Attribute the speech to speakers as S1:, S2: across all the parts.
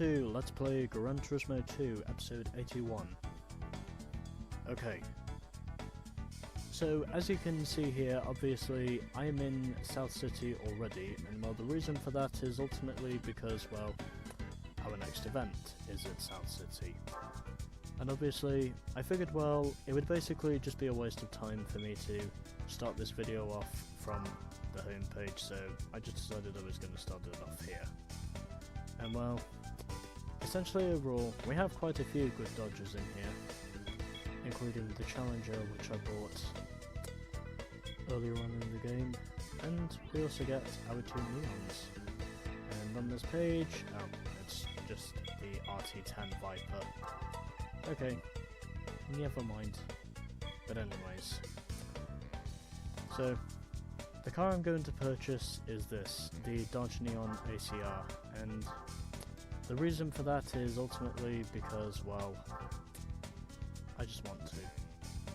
S1: to Let's Play Gran Turismo 2, episode 81. Okay. So, as you can see here, obviously, I am in South City already, and well, the reason for that is ultimately because, well, our next event is at South City. And obviously, I figured, well, it would basically just be a waste of time for me to start this video off from the homepage, so I just decided I was going to start it off here. And well, essentially overall, we have quite a few good dodges in here, including the Challenger, which I bought earlier on in the game, and we also get our two Neons. And on this page, it's just the RT10 Viper. Okay, never mind. But anyways, so the car I'm going to purchase is this, the Dodge Neon ACR, and the reason for that is ultimately because, well, I just want to.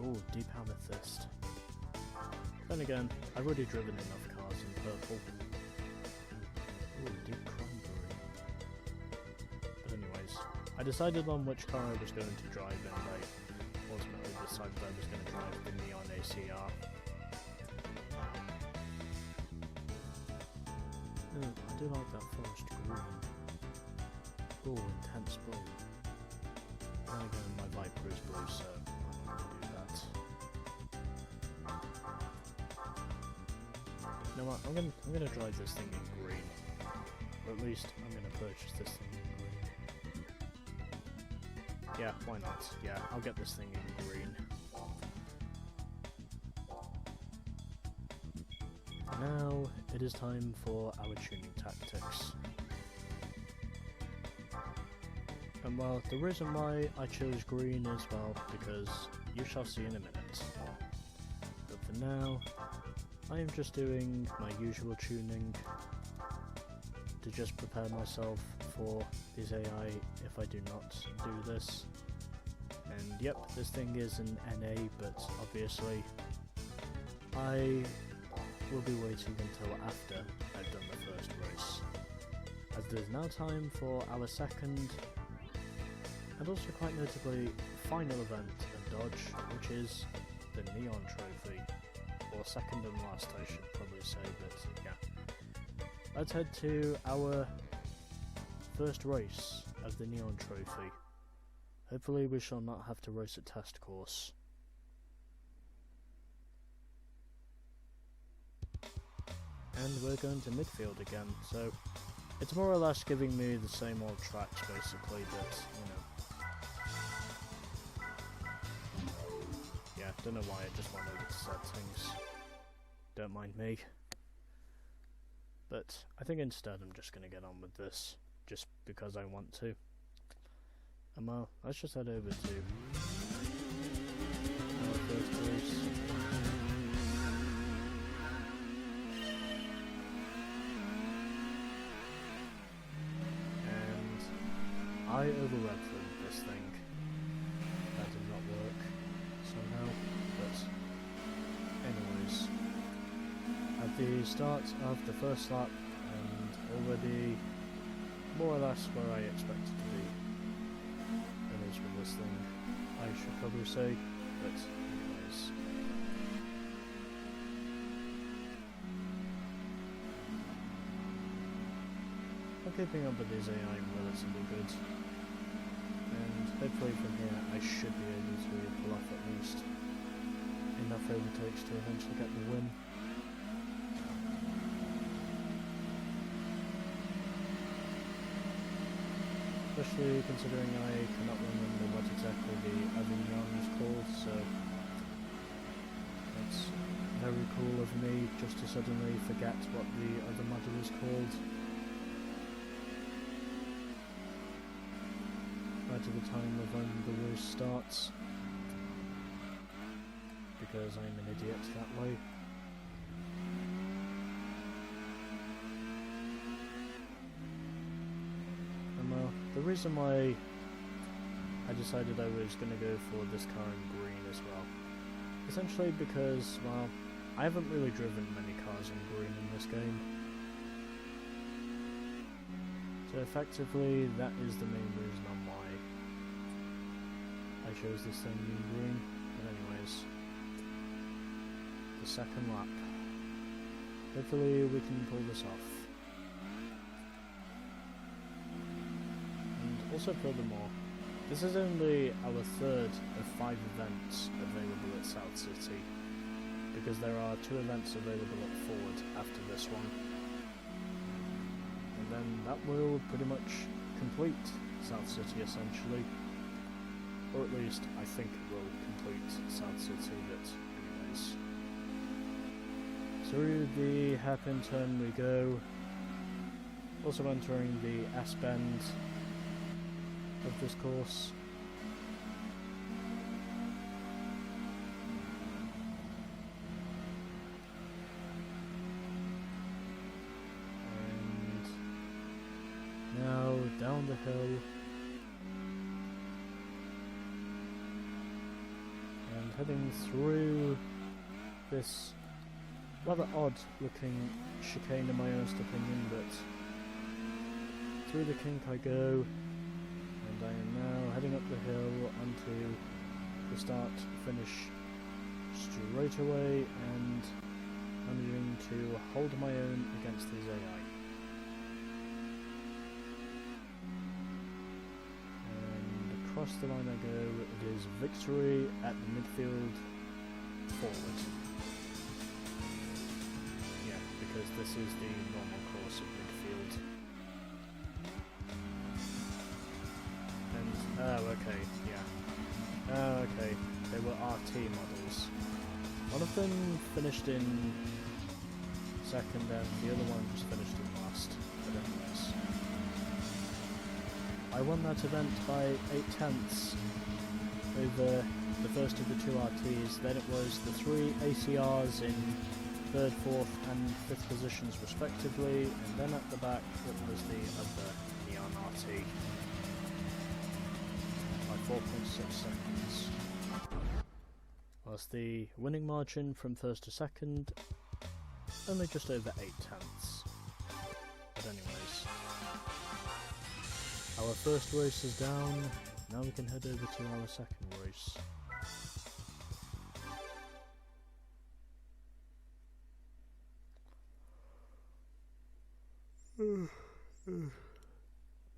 S1: Ooh, Deep Amethyst. Then again, I've already driven enough cars in purple. Ooh, Deep Cranberry. But anyways, I decided on which car I was going to drive, and I ultimately decided I was going to drive the Neon ACR. Ooh, I do like that forest green. Ooh, intense blue. Then again, my Viper is blue, so I'm not going to do that. You know what, I'm gonna drive this thing in green. Or at least, I'm gonna purchase this thing in green. Yeah, why not? Yeah, I'll get this thing in green. Now, it is time for our tuning tactics. And well, the reason why I chose green is, well, because you shall see in a minute. But for now, I am just doing my usual tuning to just prepare myself for this AI if I do not do this. And yep, this thing is an NA, but obviously I will be waiting until after I've done the first race, as there's now time for our second and also quite notably final event at Dodge, which is the Neon Trophy, or second and last I should probably say, but yeah. Let's head to our first race of the Neon Trophy. Hopefully we shall not have to race a test course. And we're going to midfield again, so it's more or less giving me the same old tracks basically, but you know. Yeah, don't know why I just went over to settings. Don't mind me. But I think instead I'm just going to get on with this, just because I want to. And well, let's just head over to our first race. And I overrode this thing. That did not work somehow, but anyways, at the start of the first lap, and already more or less where I expected to be. That is with this thing, I should probably say, but anyways. I'm keeping up with this AI relatively good. And hopefully from here I should be able to pull off at least enough overtakes to eventually get the win. Especially considering I cannot remember what exactly the other Neon is called, so it's very cool of me just to suddenly forget what the other model is called. Right at the time of when the race starts, because I'm an idiot that way. And well, the reason why I decided I was going to go for this car in green as well, essentially because, well, I haven't really driven many cars in green in this game. So effectively, that is the main reason on why I chose this thing in green. But anyways, the second lap. Hopefully we can pull this off. And also furthermore, this is only our third of 5 events available at South City, because there are 2 events available at Ford after this one. And then that will pretty much complete South City essentially. Or at least I think it will complete South City, but anyways. Through the hairpin turn we go, also entering the S-bend of this course. And now down the hill. And heading through this rather odd looking chicane in my honest opinion, but through the kink I go, and I am now heading up the hill onto the start finish straight away and managing to hold my own against these AI. And across the line I go, it is victory at the midfield forward. Because this is the normal course of midfield. And, oh okay, yeah. Oh okay, they were RT models. One of them finished in second and the other one just finished in last. But anyways. I won that event by 8/10 over the first of the 2 RTs, then it was the 3 ACRs in 3rd, 4th and 5th positions respectively, and then at the back it was the other Neon RT by 4.6 seconds. Whilst the winning margin from 1st to 2nd, only just over 8/10. But anyways, our first race is down, now we can head over to our second race.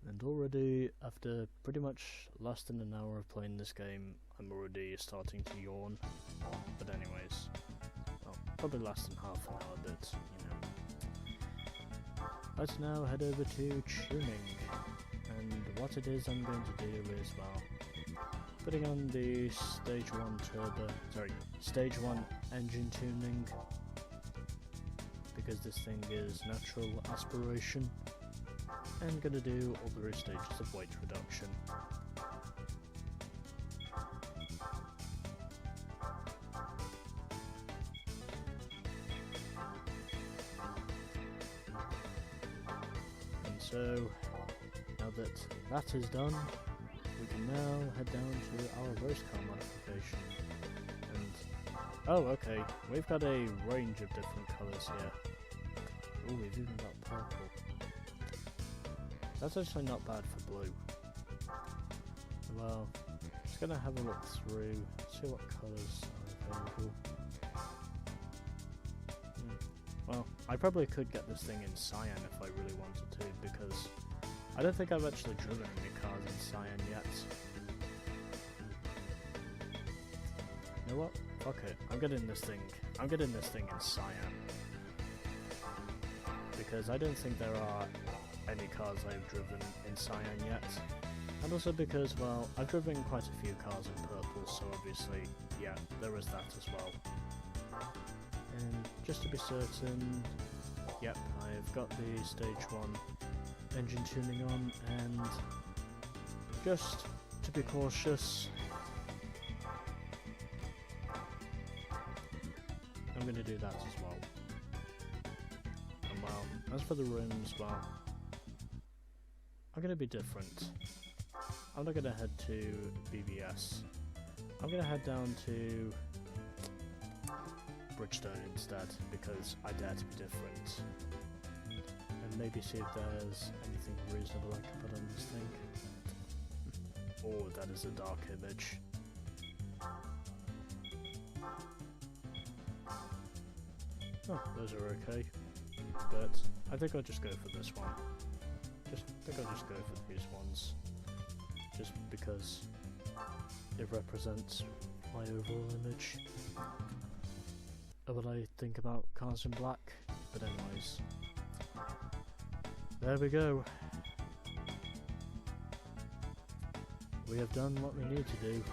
S1: And already, after pretty much less than an hour of playing this game, I'm already starting to yawn. But anyways, well, probably less than half an hour, but you know. Let's now head over to tuning, and what it is I'm going to do is, well, putting on the stage 1 engine tuning, because this thing is natural aspiration, and gonna do all 3 stages of weight reduction. And so, now that that is done, we can now head down to our race car modification. And, oh okay, we've got a range of different colours here. Oh, we've even got purple. That's actually not bad for blue. Well, just gonna have a look through, see what colours are available. Well, I probably could get this thing in cyan if I really wanted to, because I don't think I've actually driven any cars in cyan yet. You know what? Fuck it. I'm getting this thing in cyan. Because I don't think there are any cars I've driven in cyan yet. And also because, well, I've driven quite a few cars in purple, so obviously, yeah, there is that as well. And just to be certain, yep, I've got the stage 1 engine tuning on, and just to be cautious, I'm going to do that as well. And well, as for the rims, well, I'm going to be different. I'm not going to head to BBS. I'm going to head down to Bridgestone instead, because I dare to be different. And maybe see if there's anything reasonable I can put on this thing. Oh, that is a dark image. Oh, those are okay. But I think I'll just go for this one. I think I'll just go for these ones. Just because it represents my overall image of what I think about cars in black. But anyways, there we go. We have done what we need to do.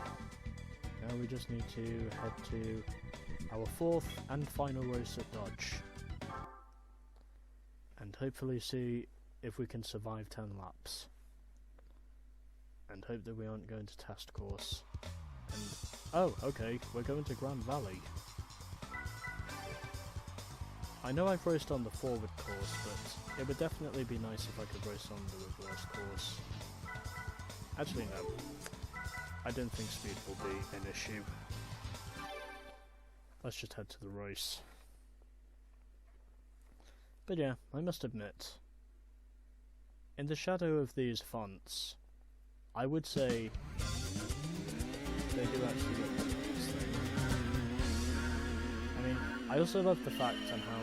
S1: Now we just need to head to our fourth and final race at Dodge. And hopefully see if we can survive 10 laps. And hope that we aren't going to test course. And oh, okay, we're going to Grand Valley. I know I've raced on the forward course, but it would definitely be nice if I could race on the reverse course. Actually no, I don't think speed will be an issue. Let's just head to the race. But yeah, I must admit, in the shadow of these fonts, I would say they do actually look like this thing. I mean, I also love the fact on how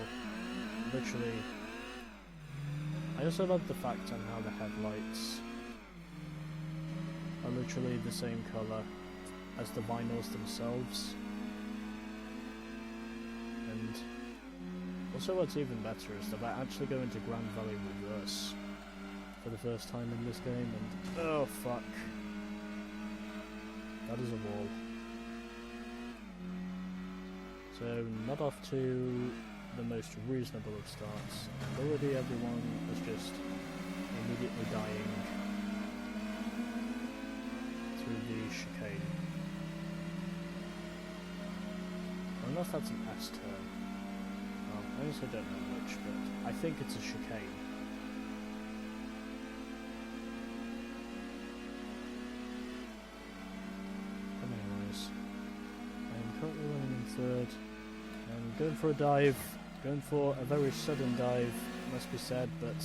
S1: literally... I also love the fact on how the headlights are literally the same colour as the vinyls themselves. And also what's even better is that I actually go into Grand Valley Reverse for the first time in this game, and oh fuck, that is a wall. So not off to the most reasonable of starts, and already everyone is just immediately dying through the chicane. Unless that's an S-turn. I also don't know which, but I think it's a chicane. But anyways, I am currently running in third, and going for a dive, going for a very sudden dive, must be said, but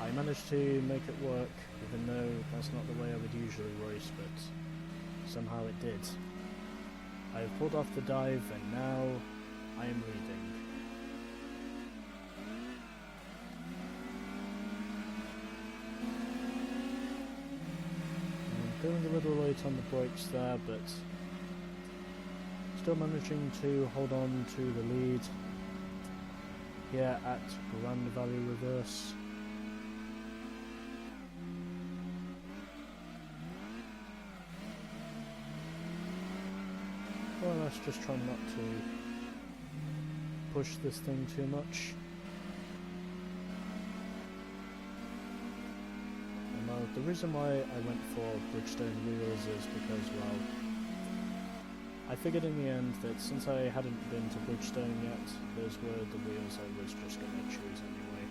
S1: I managed to make it work, even though that's not the way I would usually race, but somehow it did. I have pulled off the dive, and now I am leading. I'm going a little late on the brakes there, but still managing to hold on to the lead here at Grand Valley Reverse. Well, let's just try not to push this thing too much. And well, the reason why I went for Bridgestone wheels is because, well, I figured in the end that since I hadn't been to Bridgestone yet, those were the wheels I was just going to choose anyway.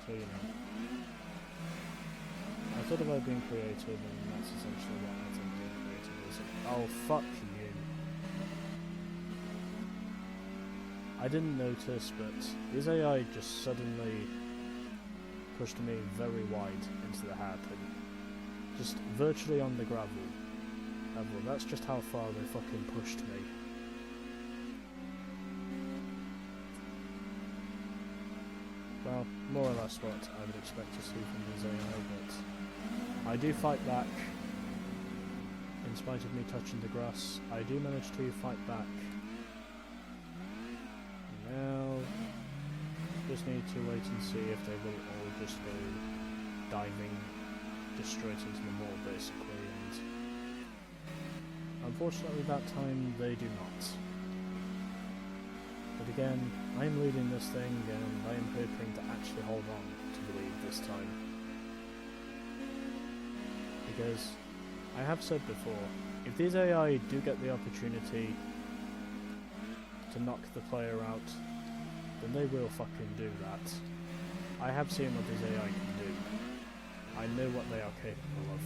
S1: So, you know, I thought about being creative, and that's essentially what I think being creative is. Oh, fuck you. I didn't notice, but this AI just suddenly pushed me very wide into the hairpin. Just virtually on the gravel. That's just how far they fucking pushed me. Well, more or less what I would expect to see from these AI, but I do fight back. In spite of me touching the grass, I do manage to fight back. Now, just need to wait and see if they will all just go diving just straight into the wall, basically, and unfortunately that time they do not. But again, I'm leading this thing, and I am hoping to actually hold on to the lead this time. Because, I have said before, if these AI do get the opportunity to knock the player out, then they will fucking do that. I have seen what these AI can do. I know what they are capable of.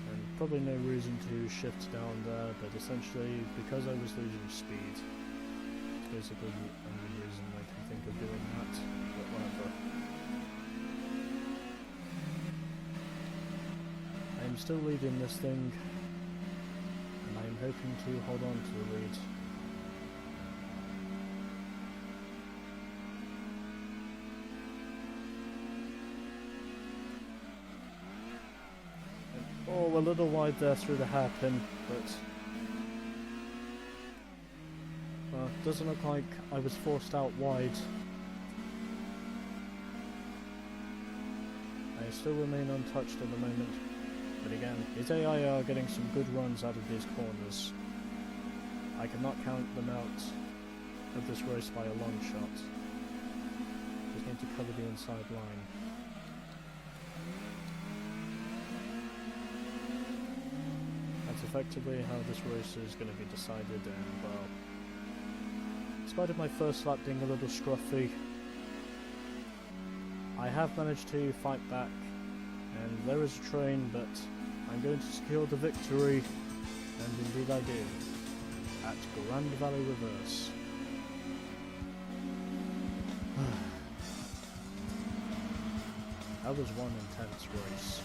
S1: And probably no reason to shift down there, but essentially, because I was losing speed, basically the only reason I can think of doing that, but whatever. I am still leading this thing, and I am hoping to hold on to the lead. Oh, a little wide there through the hairpin, but doesn't look like I was forced out wide. I still remain untouched at the moment, but again, his AI are getting some good runs out of these corners. I cannot count them out of this race by a long shot. Just need to cover the inside line. That's effectively how this race is going to be decided, and well, in spite of my first lap being a little scruffy, I have managed to fight back, and there is a train, but I'm going to secure the victory, and indeed I do, at Gran Valley Reverse. That was one intense race.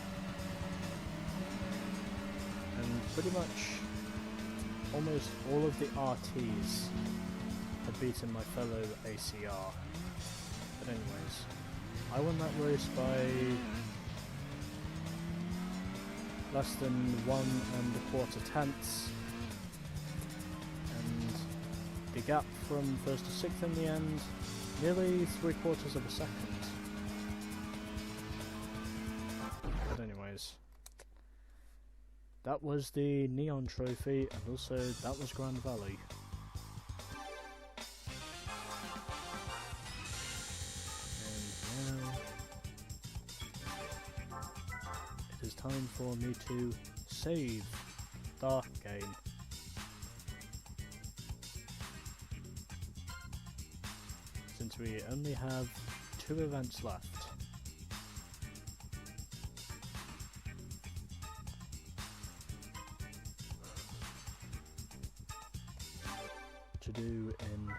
S1: And pretty much almost all of the RTs had beaten my fellow ACR. But anyways, I won that race by less than 1 1/4 tenths, and the gap from 1st to 6th in the end, nearly 3/4 of a second. But anyways, that was the Neon Trophy, and also that was Gran Valley. And now it is time for me to save the game. Since we only have 2 events left. To do in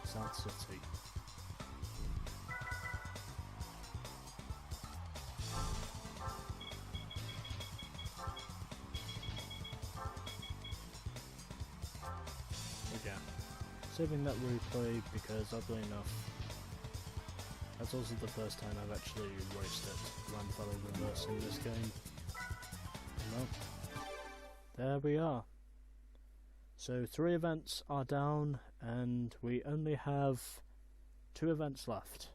S1: South City. Again, saving that replay because oddly enough, that's also the first time I've actually raced at Gran Valley Reverse in this game. Well, there we are. So 3 events are down, and we only have 2 events left,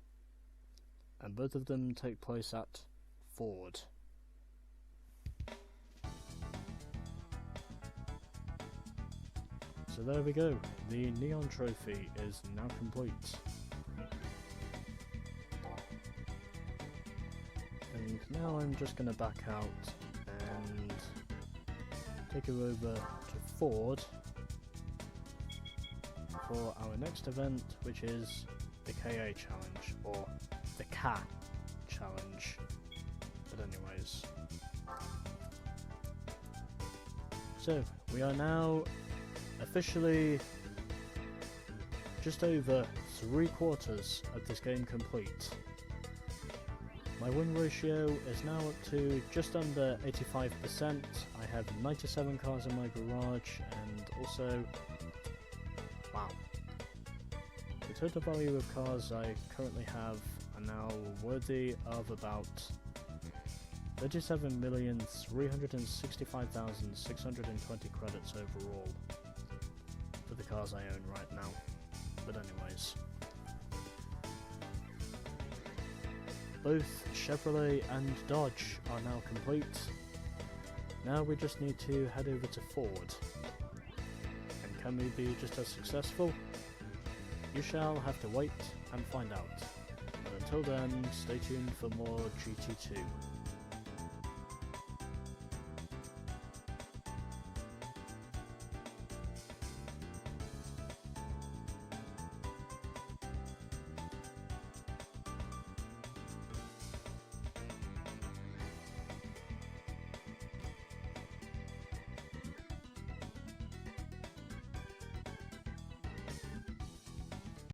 S1: and both of them take place at Ford. So there we go, the Neon Trophy is now complete. And now I'm just going to back out and take you over to Ford for our next event, which is the KA Challenge, or the KA Challenge. But anyways, so we are now officially just over 3/4 of this game complete. My win ratio is now up to just under 85%. I have 97 cars in my garage, and also, wow, the total value of cars I currently have are now worthy of about 37,365,620 credits overall for the cars I own right now. But anyways, both Chevrolet and Dodge are now complete. Now we just need to head over to Ford. And can we be just as successful? You shall have to wait and find out. But until then, stay tuned for more GT2.